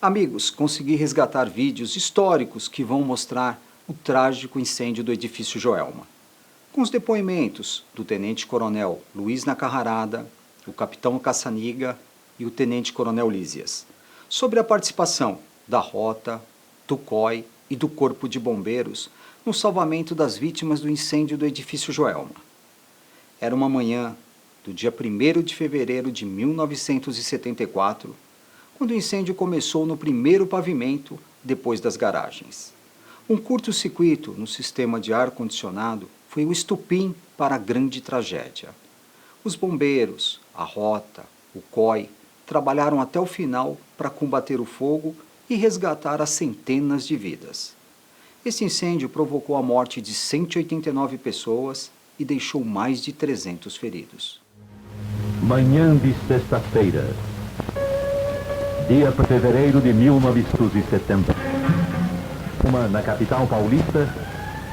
Amigos, consegui resgatar vídeos históricos que vão mostrar o trágico incêndio do edifício Joelma. Com os depoimentos do tenente-coronel Luiz Nacarrarada, o capitão Caçaniga e o tenente-coronel Lísias, sobre a participação da Rota, do COI e do Corpo de Bombeiros no salvamento das vítimas do incêndio do edifício Joelma. Era uma manhã do dia 1º de fevereiro de 1974, quando o incêndio começou no primeiro pavimento, depois das garagens. Um curto-circuito no sistema de ar-condicionado foi o estopim para a grande tragédia. Os bombeiros, a Rota, o COI, trabalharam até o final para combater o fogo e resgatar as centenas de vidas. Esse incêndio provocou a morte de 189 pessoas e deixou mais de 300 feridos. Manhã de sexta-feira, dia de fevereiro de 1970. Na capital paulista,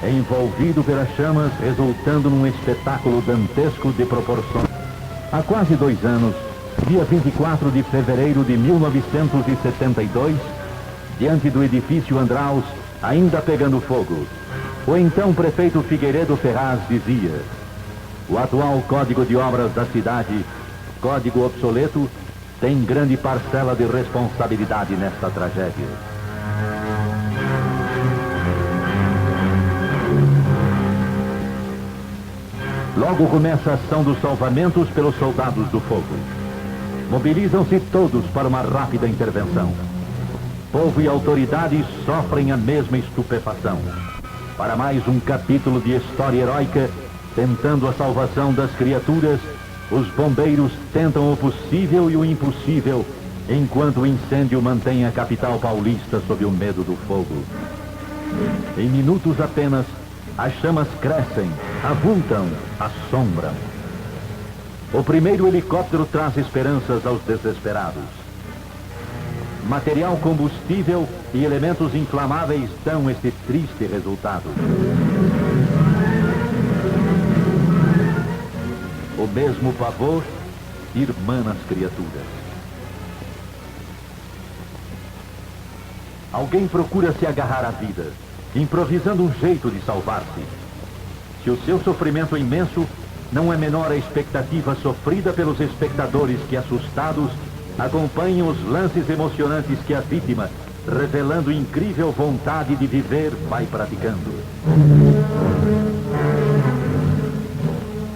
envolvido pelas chamas, resultando num espetáculo dantesco de proporções. Há quase 2 anos, dia 24 de fevereiro de 1972, diante do edifício Andraus, ainda pegando fogo, o então prefeito Figueiredo Ferraz dizia: o atual Código de Obras da cidade, código obsoleto, tem grande parcela de responsabilidade nesta tragédia. Logo começa a ação dos salvamentos pelos soldados do fogo. Mobilizam-se todos para uma rápida intervenção. Povo e autoridades sofrem a mesma estupefação. Para mais um capítulo de história heróica, tentando a salvação das criaturas, os bombeiros tentam o possível e o impossível, enquanto o incêndio mantém a capital paulista sob o medo do fogo. Em minutos apenas, as chamas crescem, avultam, assombram. O primeiro helicóptero traz esperanças aos desesperados. Material combustível e elementos inflamáveis dão este triste resultado. O mesmo pavor irmã nas criaturas. Alguém procura se agarrar à vida, improvisando um jeito de salvar-se. Se o seu sofrimento é imenso, não é menor a expectativa sofrida pelos espectadores que, assustados, acompanham os lances emocionantes que a vítima, revelando incrível vontade de viver, vai praticando.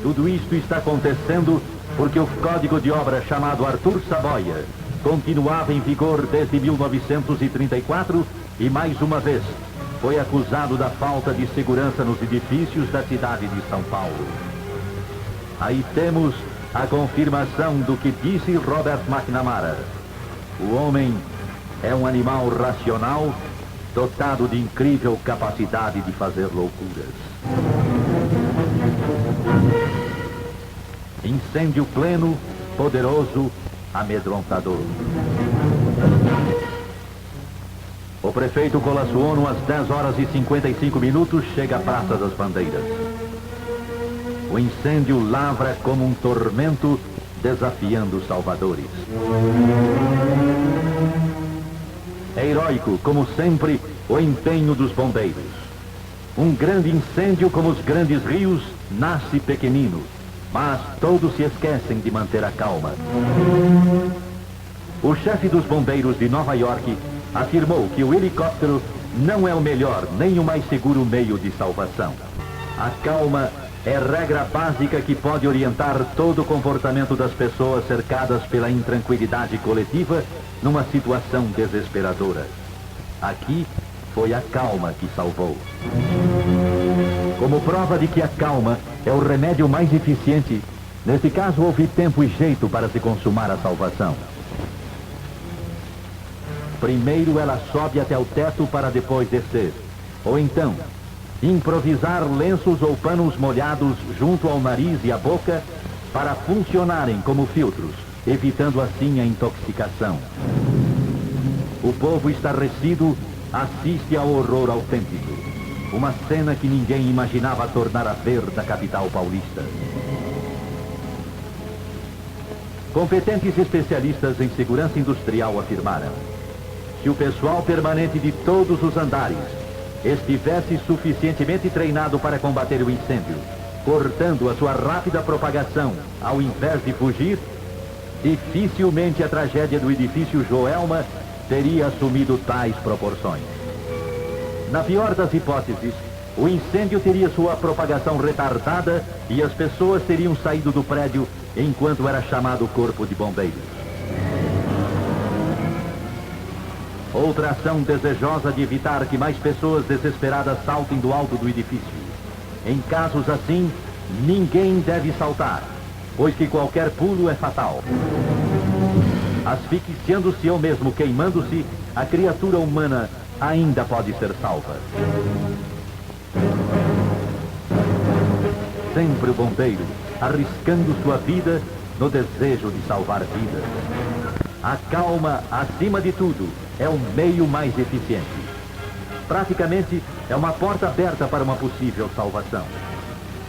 Tudo isto está acontecendo porque o Código de Obras chamado Arthur Saboia continuava em vigor desde 1934 e, mais uma vez, foi acusado da falta de segurança nos edifícios da cidade de São Paulo. Aí temos a confirmação do que disse Robert McNamara. O homem é um animal racional, dotado de incrível capacidade de fazer loucuras. Incêndio pleno, poderoso, amedrontador. O prefeito Colassuono, às 10h55, chega à Praça das Bandeiras. O incêndio lavra como um tormento, desafiando os salvadores. É heróico, como sempre, o empenho dos bombeiros. Um grande incêndio, como os grandes rios, nasce pequenino, mas todos se esquecem de manter a calma. O chefe dos bombeiros de Nova York afirmou que o helicóptero não é o melhor nem o mais seguro meio de salvação. A calma é regra básica que pode orientar todo o comportamento das pessoas cercadas pela intranquilidade coletiva numa situação desesperadora. Aqui foi a calma que salvou. Como prova de que a calma é o remédio mais eficiente, nesse caso houve tempo e jeito para se consumar a salvação. Primeiro ela sobe até o teto para depois descer. Ou então, improvisar lenços ou panos molhados junto ao nariz e à boca para funcionarem como filtros, evitando assim a intoxicação. O povo estarrecido assiste ao horror autêntico. Uma cena que ninguém imaginava tornar a ver da capital paulista. Competentes especialistas em segurança industrial afirmaram: se o pessoal permanente de todos os andares estivesse suficientemente treinado para combater o incêndio, cortando a sua rápida propagação ao invés de fugir, dificilmente a tragédia do edifício Joelma teria assumido tais proporções. Na pior das hipóteses, o incêndio teria sua propagação retardada e as pessoas teriam saído do prédio enquanto era chamado o corpo de bombeiros. Outra ação desejosa de evitar que mais pessoas desesperadas saltem do alto do edifício. Em casos assim, ninguém deve saltar, pois que qualquer pulo é fatal. Asfixiando-se ou mesmo queimando-se, a criatura humana ainda pode ser salva. Sempre o bombeiro, arriscando sua vida no desejo de salvar vidas. A calma, acima de tudo, é o meio mais eficiente. Praticamente, é uma porta aberta para uma possível salvação.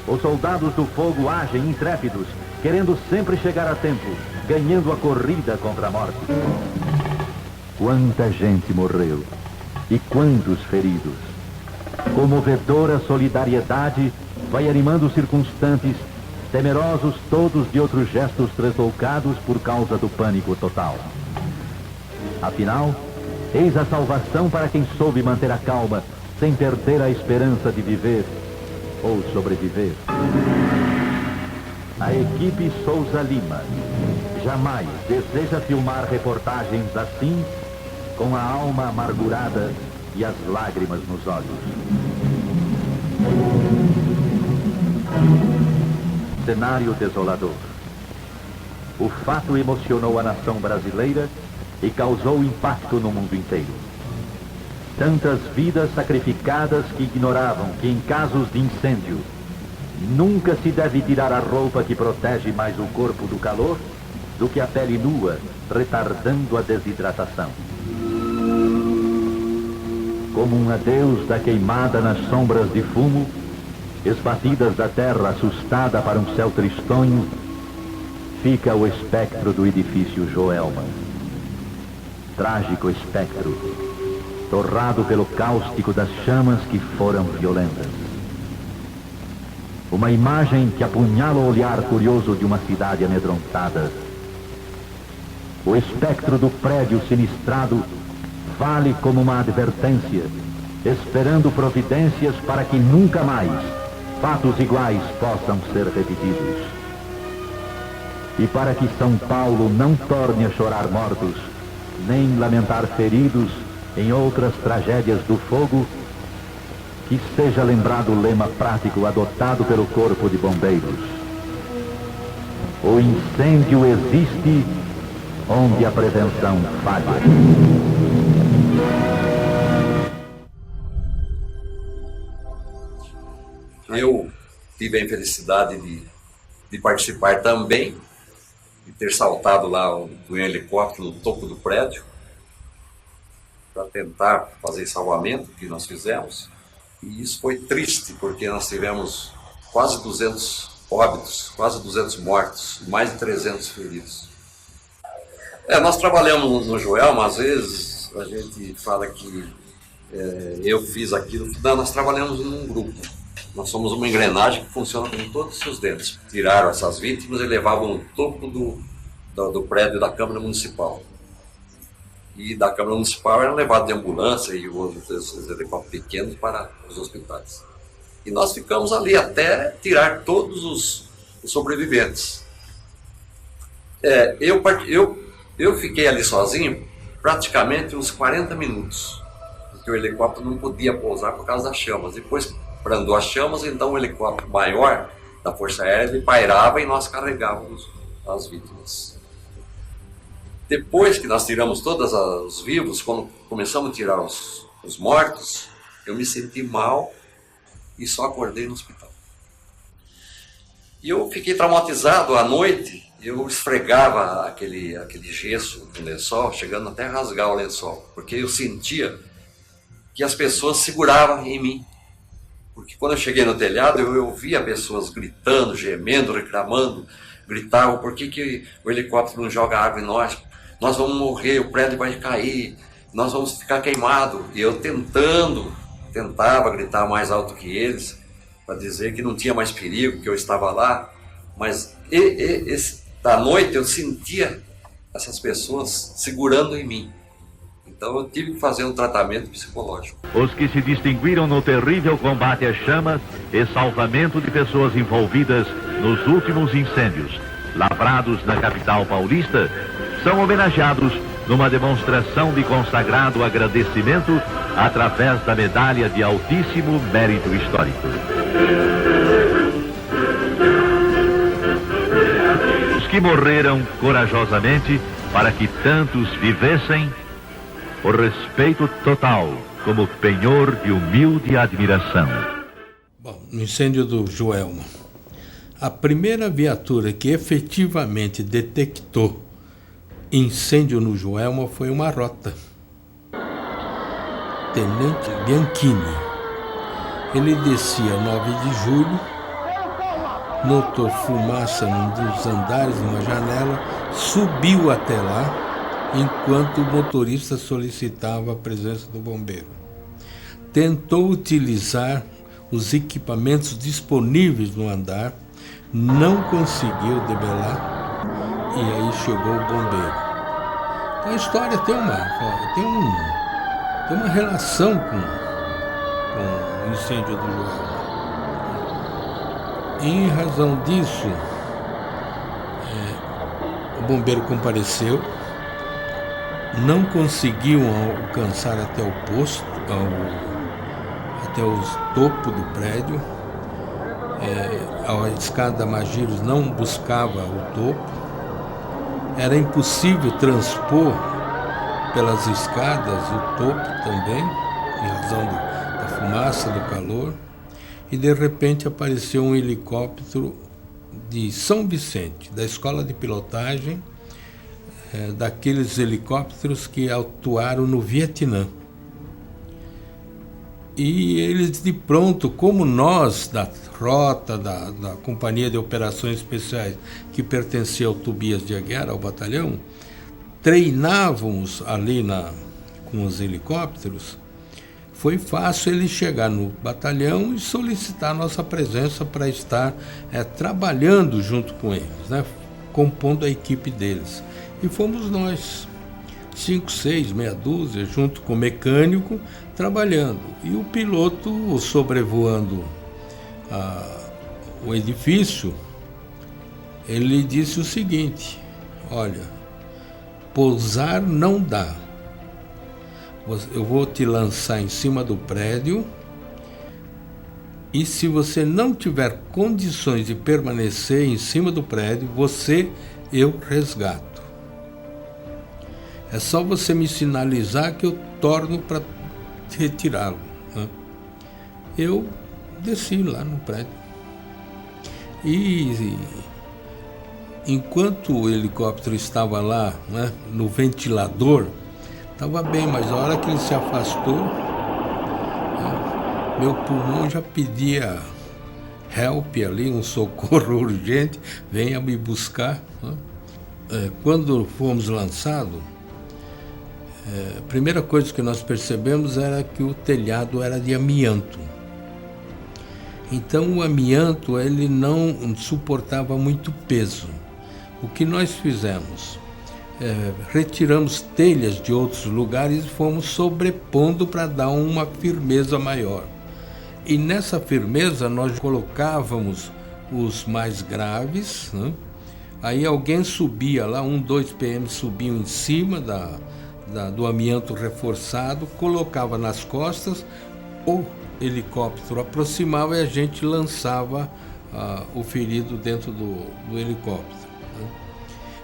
Os soldados do fogo agem intrépidos, querendo sempre chegar a tempo, ganhando a corrida contra a morte. Quanta gente morreu e quantos feridos. Comovedora solidariedade vai animando os circunstantes, temerosos todos de outros gestos tresloucados por causa do pânico total. Afinal, eis a salvação para quem soube manter a calma, sem perder a esperança de viver ou sobreviver. A equipe Souza Lima jamais deseja filmar reportagens assim, com a alma amargurada e as lágrimas nos olhos. Cenário desolador. O fato emocionou a nação brasileira e causou impacto no mundo inteiro. Tantas vidas sacrificadas que ignoravam que em casos de incêndio nunca se deve tirar a roupa que protege mais o corpo do calor do que a pele nua, retardando a desidratação. Como um adeus da queimada nas sombras de fumo, esbatidas da terra assustada para um céu tristonho, fica o espectro do edifício Joelma. Trágico espectro, torrado pelo cáustico das chamas que foram violentas. Uma imagem que apunhala o olhar curioso de uma cidade amedrontada. O espectro do prédio sinistrado vale como uma advertência, esperando providências para que nunca mais fatos iguais possam ser repetidos. E para que São Paulo não torne a chorar mortos, nem lamentar feridos em outras tragédias do fogo, que seja lembrado o lema prático adotado pelo Corpo de Bombeiros. O incêndio existe onde a prevenção falha. Eu tive a infelicidade de participar também, de ter saltado lá do helicóptero no topo do prédio para tentar fazer salvamento, que nós fizemos. E isso foi triste, porque nós tivemos quase 200 óbitos, quase 200 mortos, mais de 300 feridos. Nós trabalhamos no Joelma, às vezes a gente fala que eu fiz aquilo. Não, nós trabalhamos num grupo. Nós somos uma engrenagem que funciona com todos os seus dentes. Tiraram essas vítimas e levavam no topo do prédio da Câmara Municipal. E da Câmara Municipal eram levados de ambulância e outros helicópteros pequenos para os hospitais. E nós ficamos ali até tirar todos os sobreviventes. Eu fiquei ali sozinho praticamente uns 40 minutos, porque o helicóptero não podia pousar por causa das chamas. Depois brandou as chamas, então o helicóptero maior da Força Aérea ele pairava e nós carregávamos as vítimas. Depois que nós tiramos todos os vivos, quando começamos a tirar os mortos, eu me senti mal e só acordei no hospital. E eu fiquei traumatizado à noite, eu esfregava aquele gesso no lençol, chegando até a rasgar o lençol, porque eu sentia que as pessoas seguravam em mim. Porque quando eu cheguei no telhado, eu ouvia pessoas gritando, gemendo, reclamando, gritavam: por que o helicóptero não joga água em nós? Nós vamos morrer, o prédio vai cair. nós vamos ficar queimados. E eu tentava gritar mais alto que eles, para dizer que não tinha mais perigo, que eu estava lá. Mas da noite eu sentia essas pessoas segurando em mim. Então eu tive que fazer um tratamento psicológico. Os que se distinguiram no terrível combate às chamas e salvamento de pessoas envolvidas nos últimos incêndios, lavrados na capital paulista, são homenageados numa demonstração de consagrado agradecimento através da medalha de altíssimo mérito histórico. Os que morreram corajosamente para que tantos vivessem, o respeito total como penhor de humilde admiração. Bom, no incêndio do Joelma, a primeira viatura que efetivamente detectou incêndio no Joelma foi uma rota. Tenente Bianchini. Ele descia 9 de julho, notou fumaça num dos andares, numa janela, subiu até lá, enquanto o motorista solicitava a presença do bombeiro. Tentou utilizar os equipamentos disponíveis no andar, não conseguiu debelar, e aí chegou o bombeiro. Então a história tem uma relação com o incêndio do Joelma. Em razão disso, o bombeiro compareceu, não conseguiam alcançar até o posto, até o topo do prédio. A escada Magírios não buscava o topo. Era impossível transpor pelas escadas o topo também, em razão da fumaça, do calor. E de repente apareceu um helicóptero de São Vicente, da escola de pilotagem, daqueles helicópteros que atuaram no Vietnã. E eles de pronto, como nós da rota, da Companhia de Operações Especiais, que pertencia ao Tobias de Aguiar, ao batalhão, treinávamos ali com os helicópteros, foi fácil ele chegar no batalhão e solicitar nossa presença para estar trabalhando junto com eles, né, compondo a equipe deles. E fomos nós, 5, 6, meia dúzia, junto com o mecânico, trabalhando. E o piloto, sobrevoando o edifício, ele disse o seguinte: olha, pousar não dá. Eu vou te lançar em cima do prédio e se você não tiver condições de permanecer em cima do prédio, eu resgato. É só você me sinalizar que eu torno para retirá-lo, né? Eu desci lá no prédio. E enquanto o helicóptero estava lá, né, no ventilador, estava bem, mas a hora que ele se afastou, né, meu pulmão já pedia help ali, um socorro urgente, venha me buscar, né? Quando fomos lançados, a primeira coisa que nós percebemos era que o telhado era de amianto. Então o amianto ele não suportava muito peso. O que nós fizemos? Retiramos telhas de outros lugares e fomos sobrepondo para dar uma firmeza maior. E nessa firmeza nós colocávamos os mais graves, né? Aí alguém subia lá, 2 PM subiam em cima do amianto reforçado, colocava nas costas, o helicóptero aproximava e a gente lançava o ferido dentro do helicóptero, né?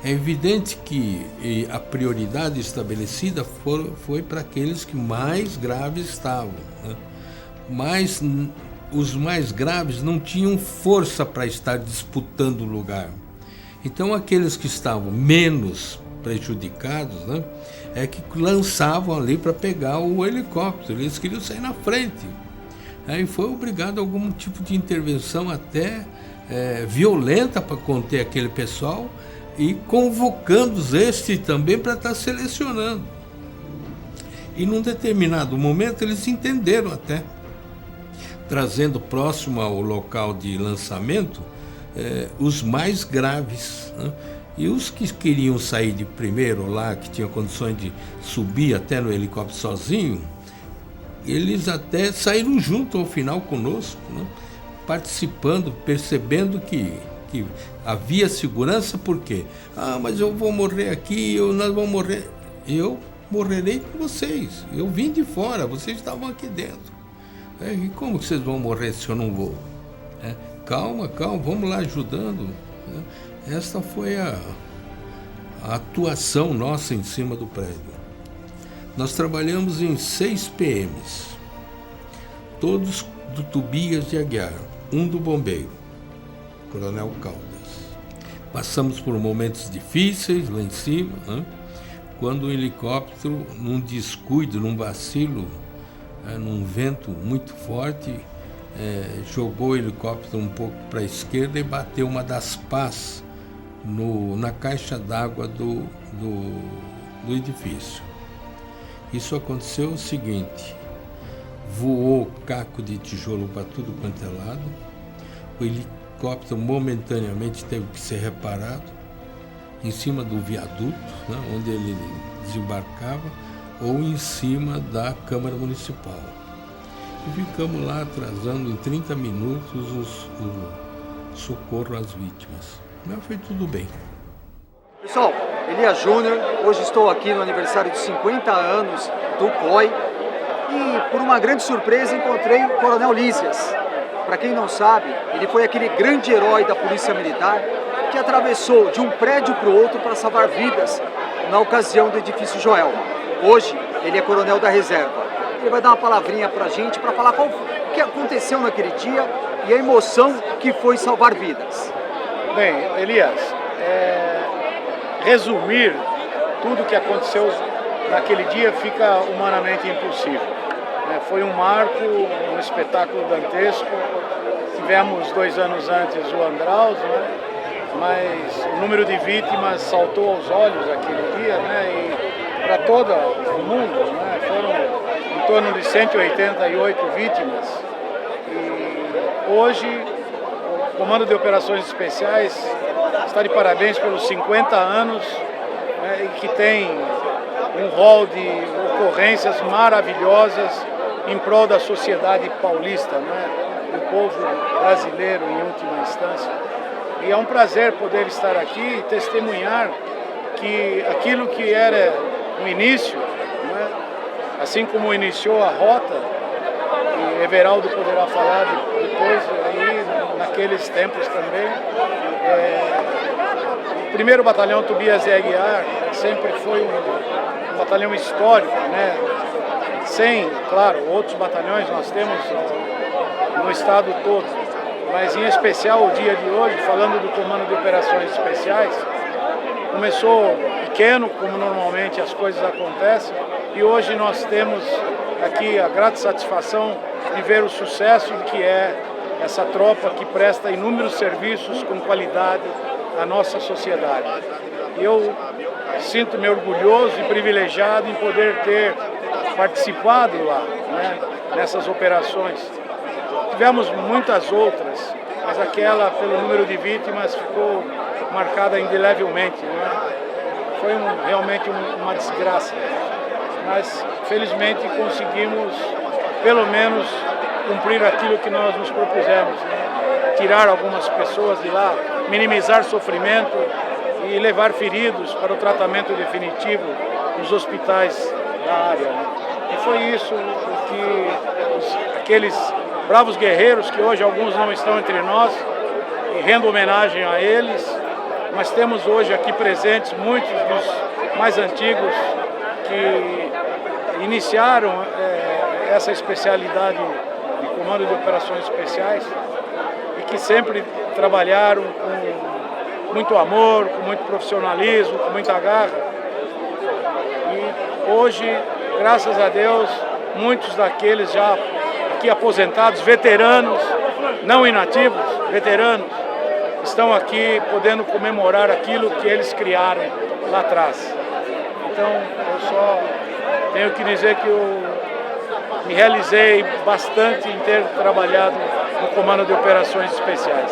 É evidente que a prioridade estabelecida foi para aqueles que mais graves estavam, né? Mas os mais graves não tinham força para estar disputando o lugar. Então aqueles que estavam menos prejudicados, né, que lançavam ali para pegar o helicóptero. Eles queriam sair na frente. Aí foi obrigado a algum tipo de intervenção até violenta para conter aquele pessoal e convocando este também para estar selecionando. E num determinado momento eles entenderam até, trazendo próximo ao local de lançamento os mais graves, né? E os que queriam sair de primeiro lá, que tinham condições de subir até no helicóptero sozinho, eles até saíram junto ao final conosco, né? Participando, percebendo que havia segurança. Por quê? Mas eu vou morrer aqui, nós vamos morrer. Eu morrerei com vocês. Eu vim de fora, vocês estavam aqui dentro. E como que vocês vão morrer se eu não vou? Calma, vamos lá ajudando. Esta foi a atuação nossa em cima do prédio. Nós trabalhamos em 6 PMs, todos do Tobias de Aguiar, um do bombeiro, Coronel Caldas. Passamos por momentos difíceis lá em cima, né? Quando o helicóptero, num descuido, num vacilo, num vento muito forte, jogou o helicóptero um pouco para a esquerda e bateu uma das pás na caixa d'água do edifício. Isso aconteceu o seguinte: voou caco de tijolo para tudo quanto é lado, o helicóptero momentaneamente teve que ser reparado em cima do viaduto, né, onde ele desembarcava, ou em cima da Câmara Municipal. E ficamos lá atrasando em 30 minutos o socorro às vítimas. Mas foi tudo bem. Pessoal, Elias Júnior, hoje estou aqui no aniversário de 50 anos do COI e, por uma grande surpresa, encontrei o Coronel Lísias. Para quem não sabe, ele foi aquele grande herói da Polícia Militar que atravessou de um prédio para o outro para salvar vidas na ocasião do edifício Joelma. Hoje, ele é coronel da reserva. Ele vai dar uma palavrinha para a gente para falar o que aconteceu naquele dia e a emoção que foi salvar vidas. Bem, Elias, resumir tudo o que aconteceu naquele dia fica humanamente impossível. Foi um marco, um espetáculo dantesco. Tivemos 2 anos antes o Andraus, né? Mas o número de vítimas saltou aos olhos aquele dia, né? E para todo o mundo, né? Foram em torno de 188 vítimas. E hoje o Comando de Operações Especiais está de parabéns pelos 50 anos, né? E que tem um rol de ocorrências maravilhosas em prol da sociedade paulista, né? Do povo brasileiro em última instância. E é um prazer poder estar aqui e testemunhar que aquilo que era o início, né? Assim como iniciou a rota, e Everaldo poderá falar depois, aí, naqueles tempos também, o 1º Batalhão Tobias de Aguiar sempre foi um batalhão histórico, né? Sem, claro, outros batalhões nós temos no estado todo, mas em especial o dia de hoje, falando do Comando de Operações Especiais, começou pequeno, como normalmente as coisas acontecem, e hoje nós temos aqui a grata satisfação de ver o sucesso que é essa tropa que presta inúmeros serviços com qualidade à nossa sociedade. E eu sinto-me orgulhoso e privilegiado em poder ter participado lá, né, nessas operações. Tivemos muitas outras, mas aquela, pelo número de vítimas, ficou marcada indelevelmente, né? Foi realmente uma desgraça, mas felizmente conseguimos, pelo menos, cumprir aquilo que nós nos propusemos, né? Tirar algumas pessoas de lá, minimizar sofrimento e levar feridos para o tratamento definitivo nos hospitais da área, né? E foi isso que aqueles bravos guerreiros, que hoje alguns não estão entre nós, e rendo homenagem a eles, mas temos hoje aqui presentes muitos dos mais antigos que iniciaram essa especialidade de Comando de Operações Especiais e que sempre trabalharam com muito amor, com muito profissionalismo, com muita garra. E hoje, graças a Deus, muitos daqueles já aqui aposentados, veteranos, não inativos, veteranos, estão aqui podendo comemorar aquilo que eles criaram lá atrás. Então, eu só tenho que dizer que eu me realizei bastante em ter trabalhado no Comando de Operações Especiais.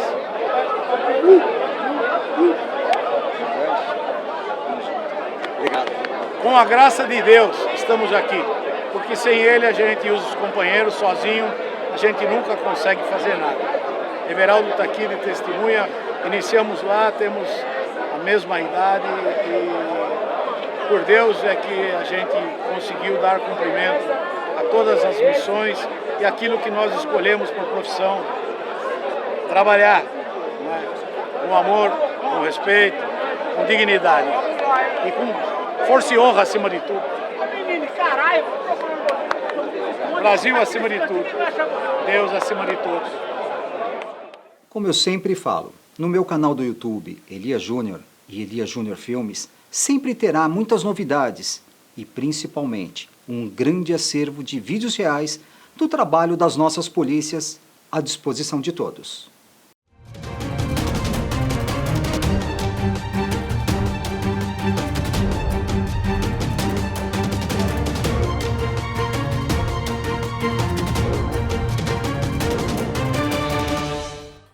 Obrigado. Com a graça de Deus, estamos aqui, porque sem Ele a gente usa os companheiros, sozinho a gente nunca consegue fazer nada. Everaldo está aqui de testemunha, iniciamos lá, temos a mesma idade e por Deus é que a gente conseguiu dar cumprimento a todas as missões e aquilo que nós escolhemos por profissão, trabalhar, né, com amor, com respeito, com dignidade e com força e honra acima de tudo. Brasil acima de tudo, Deus acima de todos. Como eu sempre falo, no meu canal do YouTube, Elias Júnior e Elias Júnior Filmes, sempre terá muitas novidades e, principalmente, um grande acervo de vídeos reais do trabalho das nossas polícias à disposição de todos.